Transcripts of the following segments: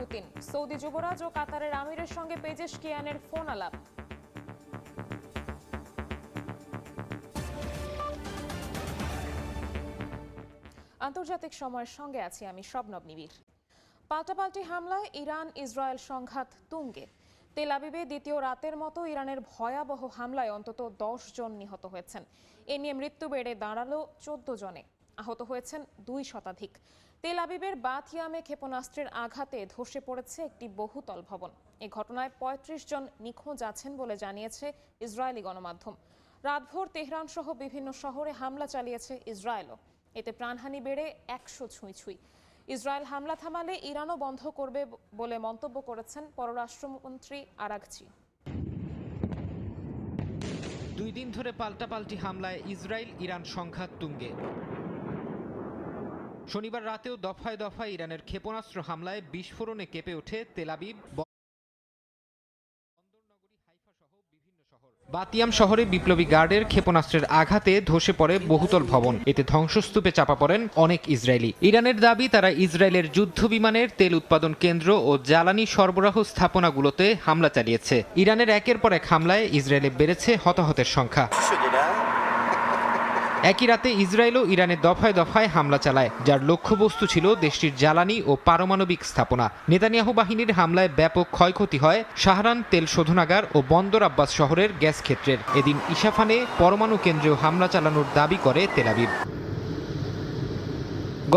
Putin. Saudi যুবরাজ ও কাতারের আমিরের সঙ্গে পেজেশকিয়ানের ফোন আলাপ। আন্তর্জাতিক সময়ের সঙ্গে আছি আমি শবনব নিবিড়। পাল্টাপাল্টি হামলায় ইরান ইসরায়েল সংঘাত তুঙ্গে। তেল আবিবে দ্বিতীয় রাতের মতো ইরানের ভয়াবহ হামলায় অন্তত 10 জন নিহত হয়েছেন। এ নিয়ে মৃত্যু বেড়ে দাঁড়ালো 14 জনে। আহত হয়েছেন 2 শতাধিক। তেল আবিবের বাথিয়ামে ক্ষেপণাস্ত্রের আঘাতে ধসে পড়েছে একটি বহুতল ভবন। এ ঘটনায় 35 জন নিখোঁজ আছেন বলে জানিয়েছে ইসরায়েলি গণমাধ্যম। রাতভর তেহরান সহ বিভিন্ন শহরে হামলা চালিয়েছে ইসরায়েলও। এতে প্রাণহানি বেড়ে 100 ছুঁই। ইসরায়েল হামলা থামালে ইরানও বন্ধ করবে বলে মন্তব্য করেছেন পররাষ্ট্রমন্ত্রী আরাঘচি। 2 দিন ধরে পাল্টাপাল্টি হামলায় ইসরায়েল ইরান সংঘাত তুঙ্গে। শনিবার রাতেও দফায় দফায় ইরানের ক্ষেপণাস্ত্র হামলায় বিস্ফোরণে কেঁপে ওঠে তেল আবিব, বন্দরনগরী হাইফা সহ বিভিন্ন শহর। বাতিয়াম শহরে বিপ্লবী গার্ডের ক্ষেপণাস্ত্রের আঘাতে ধসে পড়ে বহুতল ভবন। এতে ধ্বংসস্তূপে চাপা পড়েন অনেক ইসরায়েলি। ইরানের দাবি, তারা ইসরায়েলের যুদ্ধ বিমানের তেল উৎপাদন কেন্দ্র ও জ্বালানি সরবরাহ স্থাপনাগুলোতে হামলা চালিয়েছে। ইরানের একের পর এক হামলায় ইসরায়েলে বেড়েছে হতাহতের সংখ্যা। একই রাতে ইসরায়েলও ইরানে দফায় দফায় হামলা চালায়, যার লক্ষ্যবস্তু ছিল দেশটির জ্বালানি ও পারমাণবিক স্থাপনা। নেতানিয়াহু বাহিনীর হামলায় ব্যাপক ক্ষয়ক্ষতি হয় শাহরান তেল শোধনাগার ও বন্দর আব্বাস শহরের গ্যাস ক্ষেত্রের। এদিন ইসাফানে পরমাণু কেন্দ্রেও হামলা চালানোর দাবি করে তেল আবিব।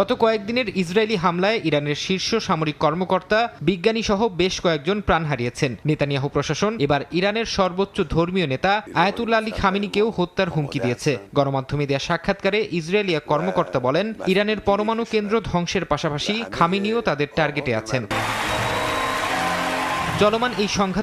গত কয়েকদিনের ইসরায়েলি হামলায় ইরানের শীর্ষ সামরিক কর্মকর্তা, বিজ্ঞানী সহ বেশ কয়েকজন প্রাণ হারিয়েছেন। নেতানিয়াহু প্রশাসন এবার ইরানের সর্বোচ্চ ধর্মীয় নেতা আয়াতুল্লাহ আলী খামেনিকেও হত্যার হুমকি দিয়েছে। গণমাধ্যমে দেয়া সাক্ষাৎকারে ইসরায়েলি এক কর্মকর্তা বলেন, ইরানের পরমাণু কেন্দ্র ধ্বংসের পাশাপাশি খামেনিও তাদের টার্গেটে আছেন। চলমান এই সংঘাতে